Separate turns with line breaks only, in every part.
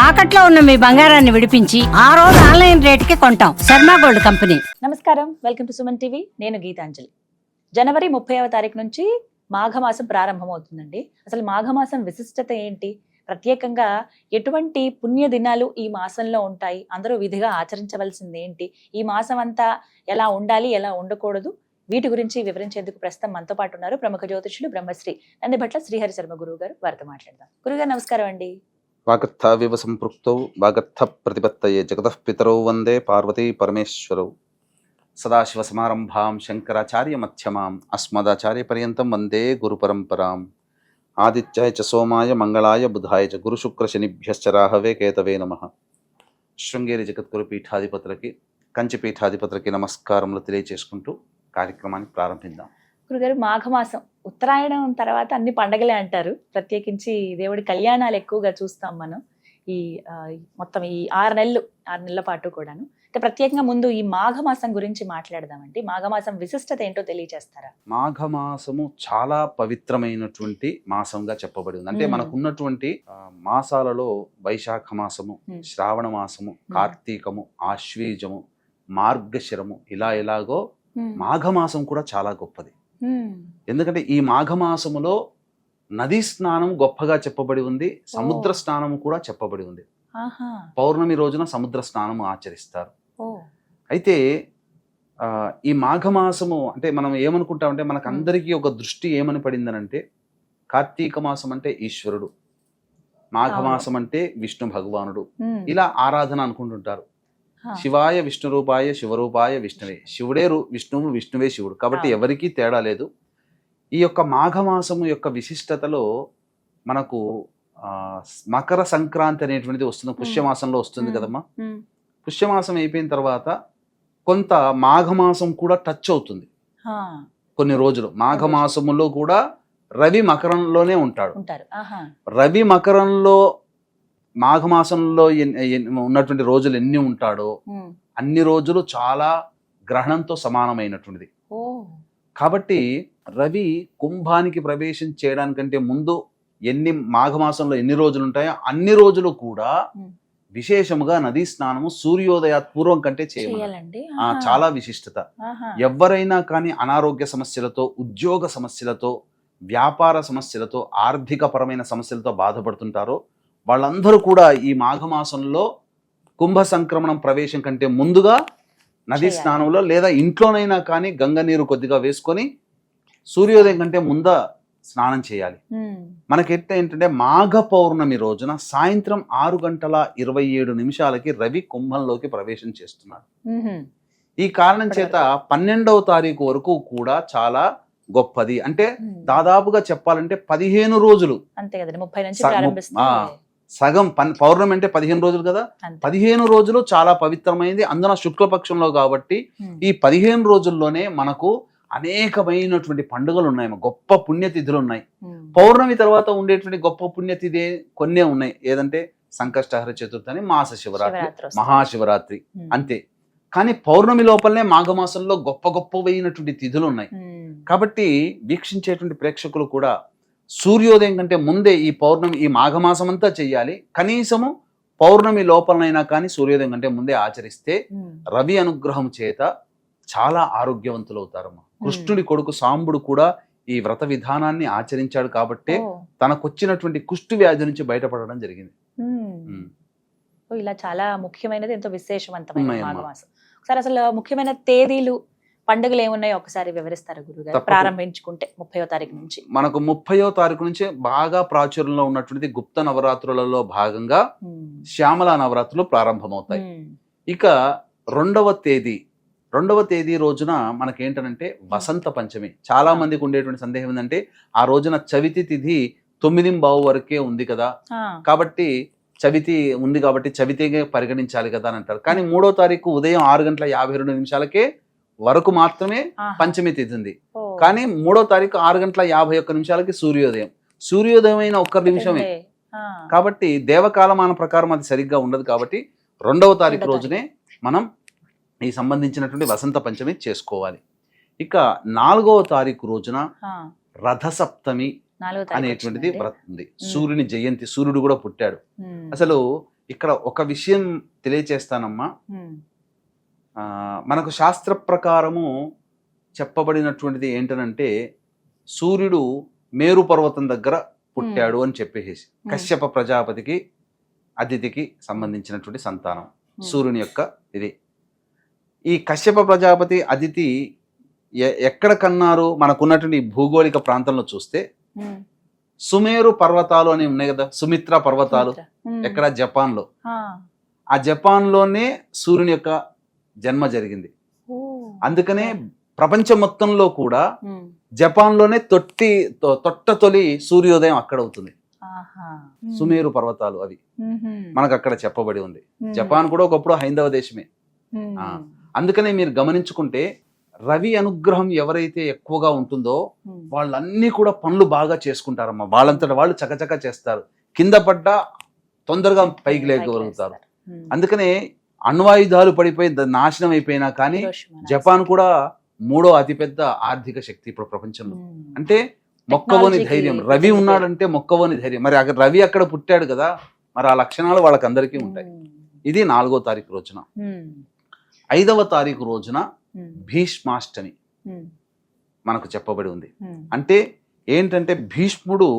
తాకట్లో ఉన్న మీ బంగారాన్ని విడిపించి ఆ రోజు ఆన్లైన్ రేటుకి కొంటాం. Sharma gold company.
నమస్కారం, వెల్కమ్ టు సుమన్ టీవీ. నేను గీతాంజలి. జనవరి 30వ తారీఖు నుంచి మాఘమాసం ప్రారంభమవుతుందండి. అసలు మాఘమాసం విశిష్టత ఏంటి, ప్రత్యేకంగా ఎటువంటి పుణ్య దినాలు ఈ మాసంలో ఉంటాయి, అందరూ విధిగా ఆచరించవలసింది ఏంటి, ఈ మాసం అంతా ఎలా ఉండాలి, ఎలా ఉండకూడదు, వీటి గురించి వివరించేందుకు ప్రస్తుతం మనతో పాటు ఉన్నారు ప్రముఖ జ్యోతిషులు బ్రహ్మశ్రీ నందిభట్ల శ్రీహరి శర్మ గురువు గారు. వారితో మాట్లాడదాం. గురుగారు నమస్కారం అండి.
వాగర్థావివ సంపృక్తౌ వాగర్థ ప్రతిపత్తయే జగతః పితరౌ వందే పార్వతీ పరమేశ్వరౌ. సదాశివసమారంభాం శంకరాచార్య మధ్యమాం అస్మదాచార్య పర్యంతం వందే గురు పరంపరాం. ఆదిత్యాయ చ సోమాయ మంగళాయ బుధాయ చ గురు శుక్ర శనిభ్యశ్చ రాహవే కేతవే నమః. శృంగేరి జగద్గురు పీఠాధిపతులకి, కంచి పీఠాధిపతులకి నమస్కారములు తెలియజేసుకుంటూ కార్యక్రమాన్ని ప్రారంభిద్దాం.
గురుగారు, మాఘమాసం ఉత్తరాయణం తర్వాత అన్ని పండగలే అంటారు. ప్రత్యేకించి దేవుడి కళ్యాణాలు ఎక్కువగా చూస్తాం మనం ఈ మొత్తం ఈ 6 నెలల పాటు కూడాను. అంటే ప్రత్యేకంగా ముందు ఈ మాఘమాసం గురించి మాట్లాడదామండి. మాఘమాసం విశిష్టత ఏంటో తెలియజేస్తారా?
మాఘమాసము చాలా పవిత్రమైనటువంటి మాసంగా చెప్పబడి ఉంది. అంటే మనకున్నటువంటి మాసాలలో వైశాఖ మాసము, శ్రావణ మాసము, కార్తీకము, ఆశ్వీజము, మార్గశిరము, ఇలాగో మాఘమాసం కూడా చాలా గొప్పది. ఎందుకంటే ఈ మాఘమాసములో నదీ స్నానం గొప్పగా చెప్పబడి ఉంది, సముద్ర స్నానం కూడా చెప్పబడి ఉంది. పౌర్ణమి రోజున సముద్ర స్నానము ఆచరిస్తారు. అయితే ఈ మాఘమాసము అంటే మనం ఏమనుకుంటామంటే మనకందరికీ ఒక దృష్టి ఏమని పడిందనంటే, కార్తీక మాసం అంటే ఈశ్వరుడు, మాఘమాసం అంటే విష్ణు భగవానుడు, ఇలా ఆరాధన అనుకుంటుంటారు. శివాయ విష్ణు రూపాయ శివరూపాయ విష్ణువే, శివుడే విష్ణువు, విష్ణువే శివుడు, కాబట్టి ఎవరికీ తేడా లేదు. ఈ యొక్క మాఘమాసము యొక్క విశిష్టతలో మనకు మకర సంక్రాంతి అనేటువంటిది వస్తుంది, పుష్యమాసంలో వస్తుంది కదమ్మా. పుష్యమాసం అయిపోయిన తర్వాత కొంత మాఘమాసం కూడా టచ్ అవుతుంది. కొన్ని రోజులు మాఘమాసములో కూడా రవి మకరంలోనే ఉంటాడు. రవి మకరంలో మాఘమాసంలో ఉన్నటువంటి రోజులు ఎన్ని ఉంటాడో అన్ని రోజులు చాలా గ్రహణంతో సమానమైనటువంటిది. కాబట్టి రవి కుంభానికి ప్రవేశం చేయడానికంటే ముందు మాఘమాసంలో ఎన్ని రోజులు ఉంటాయో అన్ని రోజులు కూడా విశేషముగా నదీ స్నానము సూర్యోదయాత్పూర్వం కంటే చేయాలండి. చాలా విశిష్టత. ఎవరైనా కానీ అనారోగ్య సమస్యలతో, ఉద్యోగ సమస్యలతో, వ్యాపార సమస్యలతో, ఆర్థిక పరమైన సమస్యలతో బాధపడుతుంటారో వాళ్ళందరూ కూడా ఈ మాఘమాసంలో కుంభ సంక్రమణం ప్రవేశం కంటే ముందుగా నదీ స్నానంలో లేదా ఇంట్లోనైనా కానీ గంగ నీరు కొద్దిగా వేసుకొని సూర్యోదయం కంటే ముందు స్నానం చేయాలి. మనకెట్ట ఏంటంటే మాఘ పౌర్ణమి రోజున సాయంత్రం 6:27 రవి కుంభంలోకి ప్రవేశం చేస్తున్నాడు. ఈ కారణం చేత 12వ తారీఖు వరకు కూడా చాలా గొప్పది. అంటే దాదాపుగా చెప్పాలంటే 15 రోజులు, సగం పౌర్ణమి అంటే 15 రోజులు కదా, 15 రోజులు చాలా పవిత్రమైంది. అందున శుక్లపక్షంలో కాబట్టి ఈ 15 రోజుల్లోనే మనకు అనేకమైనటువంటి పండుగలు ఉన్నాయి, గొప్ప పుణ్యతిథులు ఉన్నాయి. పౌర్ణమి తర్వాత ఉండేటువంటి గొప్ప పుణ్యతిథి కొన్నే ఉన్నాయి. ఏదంటే సంకష్టహర చతుర్థి అని, మాస శివరాత్రి, మహాశివరాత్రి, అంతే. కానీ పౌర్ణమి లోపలనే మాఘమాసంలో గొప్పవైనటువంటి తిథులు ఉన్నాయి. కాబట్టి వీక్షించేటువంటి ప్రేక్షకులు కూడా సూర్యోదయం కంటే ముందే ఈ మాఘమాసం అంతా చెయ్యాలి. కనీసము పౌర్ణమి లోపలనైనా కానీ సూర్యోదయం కంటే ముందే ఆచరిస్తే రవి అనుగ్రహం చేత చాలా ఆరోగ్యవంతులు అవుతారమ్మా. కృష్ణుడి కొడుకు సాంబుడు కూడా ఈ వ్రత విధానాన్ని ఆచరించాడు కాబట్టే తనకొచ్చినటువంటి కుష్టు వ్యాధి నుంచి బయటపడడం జరిగింది.
ఇలా చాలా ముఖ్యమైనది, ఎంతో విశేషవంతమైన మాఘమాసం. ఒకసారి అసలు ముఖ్యమైన తేదీలు, పండుగలు ఏమున్నాయో ఒకసారి వివరిస్తారు గురుగారు? ప్రారంభించుకుంటే 30వ తారీఖు నుంచి. మనకు
30వ తారీఖు నుంచి బాగా ప్రాచుర్యంలో ఉన్నటువంటిది గుప్త నవరాత్రులలో భాగంగా శ్యామల నవరాత్రులు ప్రారంభమవుతాయి. ఇక రెండవ తేదీ రోజున మనకేంటంటే వసంత పంచమి. చాలా మందికి ఉండేటువంటి సందేహం ఏంటంటే ఆ రోజున చవితి తిథి 9:15 వరకే ఉంది కదా, కాబట్టి చవితి ఉంది కాబట్టి చవితిగా పరిగణించాలి కదా అని అంటారు. కానీ 3వ తారీఖు ఉదయం 6:52 వరకు మాత్రమే పంచమి తిథి ఉంది. కానీ 3వ తారీఖు 6:51 సూర్యోదయం అయిన 1 నిమిషమే. కాబట్టి దేవకాలమాన ప్రకారం అది సరిగ్గా ఉండదు. కాబట్టి 2వ తారీఖు రోజునే మనం ఈ సంబంధించినటువంటి వసంత పంచమి చేసుకోవాలి. ఇక 4వ తారీఖు రోజున రథసప్తమి అనేటువంటిది వ్రతం ఉంది. సూర్యుని జయంతి, సూర్యుడు కూడా పుట్టాడు. అసలు ఇక్కడ ఒక విషయం తెలియచేస్తానమ్మా.
ఉమ్,
మనకు శాస్త్ర ప్రకారము చెప్పబడినటువంటిది ఏంటనంటే సూర్యుడు మేరు పర్వతం దగ్గర పుట్టాడు అని చెప్పేసి కశ్యప ప్రజాపతికి అదితికి సంబంధించినటువంటి సంతానం సూర్యుని యొక్క ఇది. ఈ కశ్యప ప్రజాపతి అదితి ఎక్కడ కన్నారు మనకున్నటువంటి భూగోళిక ప్రాంతంలో చూస్తే
ఉమ్,
సుమేరు పర్వతాలు అని ఉన్నాయి కదా, సుమిత్ర పర్వతాలు
ఉమ్,
ఎక్కడ జపాన్లో.
ఆ,
ఆ జపాన్లోనే సూర్యుని యొక్క జన్మ జరిగింది.
ఓ,
అందుకనే ప్రపంచం మొత్తంలో కూడా
ఉమ్,
జపాన్లోనే తొలి సూర్యోదయం అక్కడ అవుతుంది.
ఆహా,
సుమేరు పర్వతాలు అవి
ఉమ్హు,
మనకు అక్కడ చెప్పబడి ఉంది.
ఉమ్,
జపాన్ కూడా ఒకప్పుడు హైందవ దేశమే.
ఉమ్,
ఆ, అందుకనే మీరు గమనించుకుంటే రవి అనుగ్రహం ఎవరైతే ఎక్కువగా ఉంటుందో
ఉమ్,
వాళ్ళన్నీ కూడా పనులు బాగా చేసుకుంటారమ్మా. వాళ్ళంతట వాళ్ళు చకచక చేస్తారు, కింద పడ్డా తొందరగా పైకి లేకగలుగుతారు.
ఉమ్,
అందుకనే అణ్వాయుధాలు పడిపోయి నాశనం అయిపోయినా కానీ
హిరోషిమా,
జపాన్ కూడా 3వ అతిపెద్ద ఆర్థిక శక్తి ఇప్పుడు ప్రపంచంలో.
ఉమ్,
అంటే మొక్కవోని
Technology కి
ధైర్యం, రవి ఉన్నాడంటే మొక్కవోని ధైర్యం. మరి అక్కడ రవి అక్కడ పుట్టాడు కదా, మరి ఆ లక్షణాలు వాళ్ళకందరికీ ఉంటాయి.
ఉమ్,
ఇది 4వ తారీఖు రోజున.
ఉమ్,
5వ తారీఖు రోజున
ఉమ్,
భీష్మాష్టమి
ఉమ్,
మనకు చెప్పబడి ఉంది.
ఉమ్,
అంటే ఏంటంటే భీష్ముడు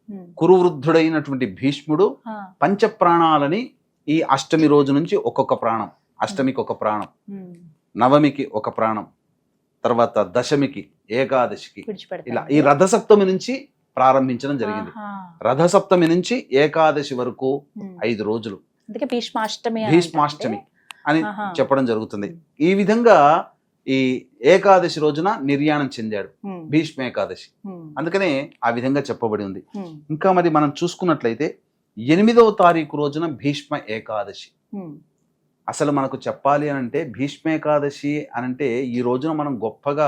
ఉమ్,
కురువృద్ధుడైనటువంటి భీష్ముడు
ఆ,
పంచప్రాణాలని ఈ అష్టమి రోజు నుంచి ఒక్కొక్క ప్రాణం, అష్టమికి ఒక ప్రాణం,
ఉమ్,
నవమికి ఒక ప్రాణం, తర్వాత దశమికి, ఏకాదశికి,
విడిచిపెడతాడు.
ఇలా ఈ రథసప్తమి నుంచి ప్రారంభించడం జరిగింది.
ఆహా,
రథసప్తమి నుంచి ఏకాదశి వరకు
ఉమ్,
5 రోజులు
అందుకే భీష్మాష్టమి అని
భీష్మాష్టమి అని
ఆహా.
చెప్పడం జరుగుతుంది. ఈ విధంగా ఈ ఏకాదశి రోజున నిర్యాణం చెందాడు
ఉమ్,
భీష్మ ఏకాదశి.
ఉమ్,
అందుకనే ఆ విధంగా చెప్పబడి ఉంది.
ఉమ్,
ఇంకా మరి మనం చూసుకున్నట్లయితే 8వ తారీఖు రోజున భీష్మ ఏకాదశి.
ఉమ్,
అసలు మనకు చెప్పాలి అని అంటే భీష్మ ఏకాదశి అని అంటే ఈ రోజున మనం గొప్పగా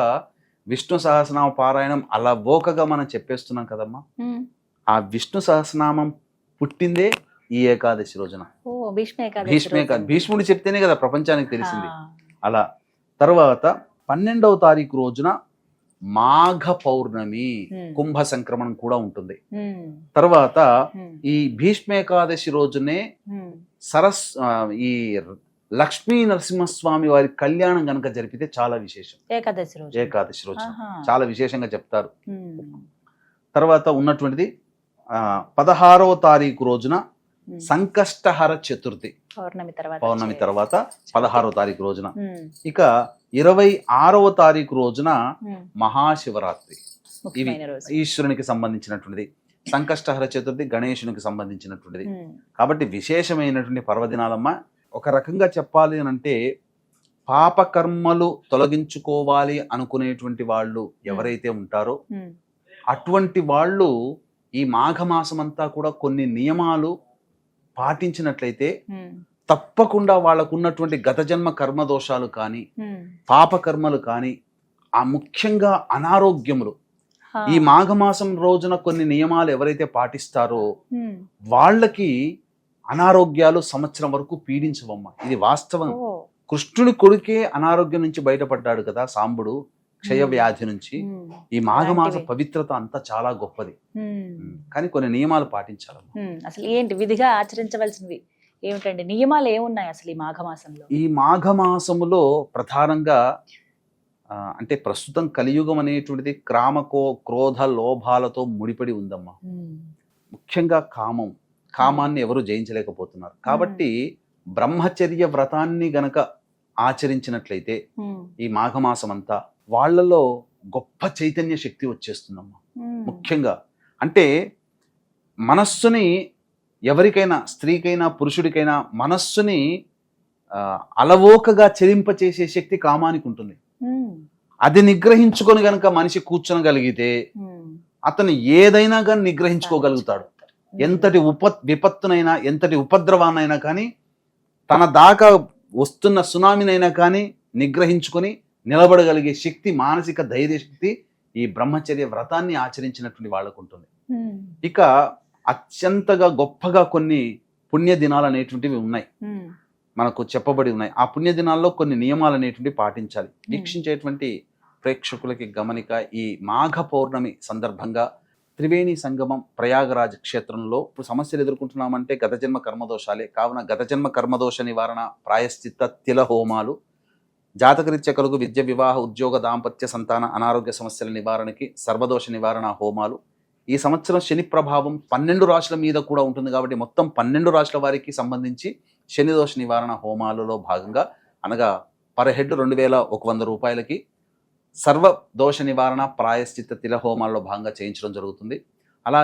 విష్ణు సహస్రనామ పారాయణం అలవోకగా మనం చెప్పేస్తున్నాం కదమ్మా.
ఉమ్,
ఆ విష్ణు సహస్రనామం పుట్టిందే ఈ ఏకాదశి రోజున.
ఓ భీష్మ ఏకాదశి
భీష్మ ఏకాదశి
రోజు.
భీష్ముడు చెప్తేనే కదా ప్రపంచానికి తెలిసింది.
ఆ,
అలా తర్వాత 12వ తారీఖు రోజున మాఘ పౌర్ణమి,
ఉమ్,
కుంభ సంక్రమణం కూడా ఉంటుంది.
ఉమ్,
తర్వాత
ఉమ్,
ఈ భీష్మ ఏకాదశి రోజునే
ఉమ్,
ఈ లక్ష్మీ నరసింహస్వామి వారి కళ్యాణం గనక జరిపితే చాలా విశేషం.
ఏకాదశి రోజు.
ఏకాదశి రోజు
ఆహా,
చాలా విశేషంగా చెప్తారు.
ఉమ్,
తర్వాత ఉన్నటువంటిది 16వ తారీఖు రోజున
ఉమ్,
సంకష్టహర చతుర్థి,
పౌర్ణమి తర్వాత
పౌర్ణమి
వచ్చే-
తర్వాత 16వ తారీఖు రోజున.
ఉమ్,
ఇక 26వ తారీఖు రోజున
ఉమ్,
మహాశివరాత్రి. ఇవి
ముఖ్యమైన రోజు.
ఈశ్వరునికి సంబంధించినటువంటిది. సంకష్టహర చతుర్థి గణేశునికి సంబంధించినటువంటిది.
ఉమ్,
కాబట్టి విశేషమైనటువంటి పర్వదినాలమ్మ. ఒక రకంగా చెప్పాలి అని అంటే పాపకర్మలు తొలగించుకోవాలి అనుకునేటువంటి వాళ్ళు ఎవరైతే ఉంటారో
ఉమ్,
అటువంటి వాళ్ళు ఈ మాఘమాసం అంతా కూడా కొన్ని నియమాలు పాటించినట్లయితే
ఉమ్,
తప్పకుండా వాళ్ళకు ఉన్నటువంటి గత జన్మ కర్మ దోషాలు కానీ
ఉమ్,
పాపకర్మలు కానీ ఆ ముఖ్యంగా అనారోగ్యములు
హా,
ఈ మాఘమాసం రోజున కొన్ని నియమాలు ఎవరైతే పాటిస్తారో
ఉమ్,
వాళ్ళకి అనారోగ్యాలు సంవత్సరం వరకు పీడించవమ్మ. ఇది వాస్తవం.
ఓ,
కృష్ణుని కొడుకే అనారోగ్యం నుంచి బయటపడ్డాడు కదా సాంబుడు, క్షయ వ్యాధి నుంచి.
ఉమ్,
ఈ మాఘమాస
అలాంటివి.
పవిత్రత అంతా చాలా గొప్పది.
ఉమ్,
కానీ కొన్ని నియమాలు పాటించాలమ్మ.
అసలు ఏంటి విధిగా ఆచరించవలసినవి ఏమిటండి? నియమాలు ఏమున్నాయి అసలు ఈ మాఘమాసంలో?
ఈ మాఘమాసములో ప్రధానంగా అంటే ప్రస్తుతం కలియుగం అనేటువంటిది క్రోధ లోభాలతో ముడిపడి ఉందమ్మా.
ఉమ్,
ముఖ్యంగా కామాన్ని ఎవరు జయించలేకపోతున్నారు. కాబట్టి బ్రహ్మచర్య వ్రతాన్ని గనక ఆచరించినట్లయితే
ఉమ్,
ఈ మాఘమాసం అంతా వాళ్ళలో గొప్ప చైతన్య శక్తి వచ్చేస్తుందమ్మా.
ఉమ్,
ముఖ్యంగా అంటే మనస్సుని ఎవరికైనా, స్త్రీకైనా పురుషుడికైనా మనస్సుని అలవోకగా చెలింపచేసే శక్తి కామానికి ఉంటుంది.
ఉమ్,
అది నిగ్రహించుకొని గనక మనిషి కూర్చోగలిగితే
ఉమ్,
అతను ఏదైనా కానీ నిగ్రహించుకోగలుగుతాడు. ఎంతటి విపత్తునైనా, ఎంతటి ఉపద్రవాన్నైనా కానీ, తన దాకా వస్తున్న సునామీనైనా కానీ నిగ్రహించుకొని నిలబడగలిగే శక్తి, మానసిక ధైర్య శక్తి ఈ బ్రహ్మచర్య వ్రతాన్ని ఆచరించినటువంటి వాళ్ళకు ఉంటుంది.
ఉమ్,
ఇక అత్యంతగా గొప్పగా కొన్ని పుణ్య దినాలు అనేటువంటివి ఉన్నాయి,
ఉమ్,
మనకు చెప్పబడి ఉన్నాయి. ఆ పుణ్య దినాల్లో కొన్ని నియమాలు అనేటువంటివి పాటించాలి. వీక్షించేటువంటి ప్రేక్షకులకి గమనిక, ఈ మాఘ పౌర్ణమి సందర్భంగా త్రివేణి సంగమం ప్రయాగరాజ్ క్షేత్రంలో ఇప్పుడు సమస్యలు ఎదుర్కొంటున్నామంటే గత జన్మ కర్మదోషాలే. కావున గత జన్మ కర్మదోష నివారణ, ప్రాయశ్చిత్త, తిల హోమాలు, జాతకరీత్యా కలుగు విద్య, వివాహ, ఉద్యోగ, దాంపత్య, సంతాన, అనారోగ్య సమస్యల నివారణకి సర్వదోష నివారణ హోమాలు. ఈ సంవత్సరం శని ప్రభావం 12 రాశుల మీద కూడా ఉంటుంది కాబట్టి మొత్తం 12 రాశుల వారికి సంబంధించి శని దోష నివారణ హోమాలలో భాగంగా, అనగా పర్ హెడ్ 2100 రూపాయలకి సర్వ దోష నివారణ, ప్రాయశ్చిత్త, తిల హోమాల్లో భాగంగా చేయించడం జరుగుతుంది. అలా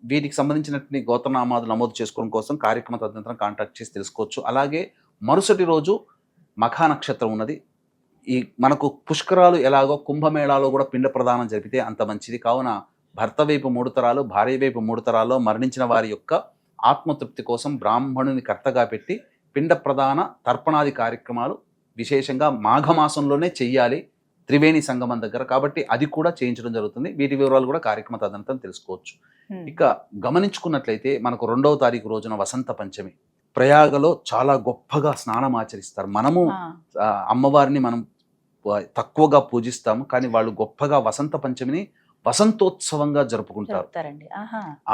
వీటికి సంబంధించినటువంటి గోత్రనామాలు నమోదు చేసుకోవడం కోసం కార్యక్రమ తదనంతరం కాంటాక్ట్ చేసి తెలుసుకోవచ్చు. అలాగే మరుసటి రోజు మఖా నక్షత్రం ఉన్నది. ఈ మనకు పుష్కరాలు ఎలాగో కుంభమేళాలో కూడా పిండ ప్రదానం జరిపితే అంత మంచిది. కావున భర్త వైపు 3 తరాలు, భార్య వైపు 3 తరాల్లో మరణించిన వారి యొక్క ఆత్మతృప్తి కోసం బ్రాహ్మణుని కర్తగా పెట్టి పిండ ప్రదాన తర్పణాది కార్యక్రమాలు విశేషంగా మాఘమాసంలోనే చెయ్యాలి త్రివేణి సంగమం దగ్గర. కాబట్టి అది కూడా చేయించడం జరుగుతుంది. వీటి వివరాలు కూడా కార్యక్రమ తదనంతరం తెలుసుకోవచ్చు. ఇక గమనించుకున్నట్లయితే మనకు 2వ తారీఖు రోజున వసంత పంచమి. ప్రయాగలో చాలా గొప్పగా స్నానం ఆచరిస్తారు. మనము అమ్మవారిని మనం తక్కువగా పూజిస్తాము, కానీ వాళ్ళు గొప్పగా వసంత పంచమిని వసంతోత్సవంగా జరుపుకుంటారు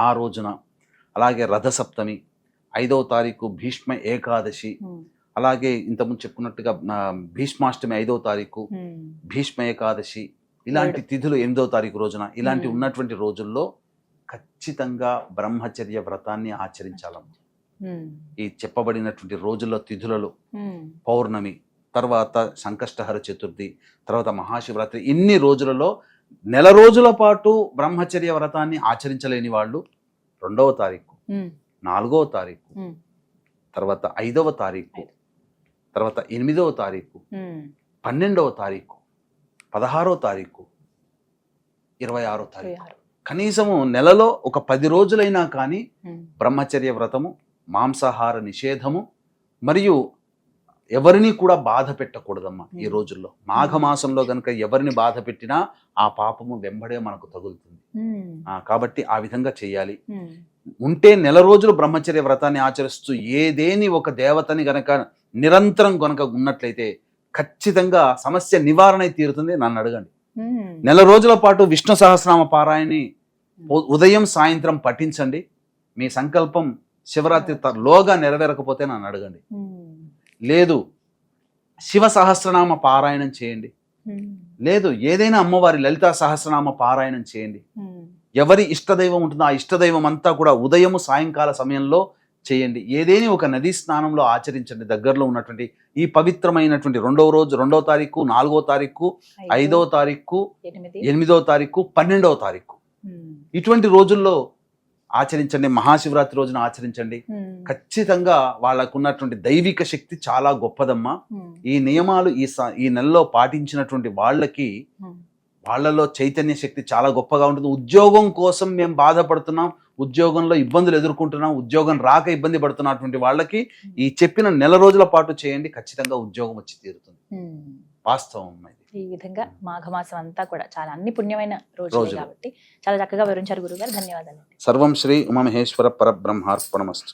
ఆ రోజున. అలాగే రథసప్తమి, 5వ తారీఖు భీష్మ ఏకాదశి, అలాగే ఇంతకుముందు చెప్పుకున్నట్టుగా భీష్మాష్టమి 5వ తారీఖు, భీష్మ ఏకాదశి, ఇలాంటి తిథులు 8వ తారీఖు రోజున, ఇలాంటి ఉన్నటువంటి రోజుల్లో ఖచ్చితంగా బ్రహ్మచర్య వ్రతాన్ని ఆచరించాలమ్మ. ఈ చెప్పబడినటువంటి రోజుల్లో తిథులలో పౌర్ణమి తర్వాత సంకష్టహర చతుర్థి, తర్వాత మహాశివరాత్రి, ఇన్ని రోజులలో నెల రోజుల పాటు బ్రహ్మచర్య వ్రతాన్ని ఆచరించలేని వాళ్ళు 2వ తారీఖు, 4వ తారీఖు, తర్వాత 5వ తారీఖు, తర్వాత 8వ తారీఖు, 12వ తారీఖు, 16వ తారీఖు, 26వ తారీఖు, కనీసము నెలలో ఒక 10 రోజులైనా కానీ బ్రహ్మచర్య వ్రతము, మాంసాహార నిషేధము, మరియు ఎవరిని కూడా బాధ పెట్టకూడదమ్మా ఈ రోజుల్లో. మాఘమాసంలో గనుక ఎవరిని బాధ పెట్టినా ఆ పాపము వెంబడే మనకు తగులుతుంది. కాబట్టి ఆ విధంగా చేయాలి. ఉంటే నెల రోజులు బ్రహ్మచర్య వ్రతాన్ని ఆచరిస్తూ ఏదేని ఒక దేవతని గనక నిరంతరం గనక ఉన్నట్లయితే ఖచ్చితంగా సమస్య నివారణ తీరుతుంది. నన్ను అడగండి. నెల రోజుల పాటు విష్ణు సహస్రనామ పారాయణని ఉదయం సాయంత్రం పఠించండి. మీ సంకల్పం శివరాత్రి లోగా నెరవేరకపోతే నన్ను అడగండి. లేదు శివ సహస్రనామ పారాయణం చేయండి, లేదు ఏదైనా అమ్మవారి లలితా సహస్రనామ పారాయణం చేయండి. ఎవరి ఇష్టదైవం ఉంటుందో ఆ ఇష్టదైవం అంతా కూడా ఉదయము సాయంకాల సమయంలో చేయండి. ఏదేని ఒక నదీ స్నానంలో ఆచరించండి. దగ్గరలో ఉన్నటువంటి ఈ పవిత్రమైనటువంటి 2వ రోజు, 2వ తారీఖు, 4వ తారీఖు, 5వ తారీఖు, 8వ తారీఖు, 12వ తారీఖు, ఇటువంటి రోజుల్లో ఆచరించండి. మహాశివరాత్రి రోజున ఆచరించండి. ఖచ్చితంగా వాళ్ళకున్నటువంటి దైవిక శక్తి చాలా గొప్పదమ్మా. ఈ నియమాలు ఈ నెలలో పాటించినటువంటి వాళ్ళకి వాళ్ళలో చైతన్య శక్తి చాలా గొప్పగా ఉంటుంది. ఉద్యోగం కోసం మేము బాధపడుతున్నాం, ఉద్యోగంలో ఇబ్బందులు ఎదుర్కొంటున్నాం, ఉద్యోగం రాక ఇబ్బంది పడుతున్నటువంటి వాళ్ళకి ఈ చెప్పిన నెల రోజుల పాటు చేయండి. ఖచ్చితంగా ఉద్యోగం వచ్చి తీరుతుంది. వాస్తవం.
ఈ విధంగా మాఘమాసం అంతా కూడా చాలా అన్ని పుణ్యమైన రోజులు కాబట్టి చాలా చక్కగా వివరించారు గురుగారు. ధన్యవాదాలు.
సర్వం శ్రీ ఉమామహేశ్వర పరబ్రహ్మార్పణమస్తు.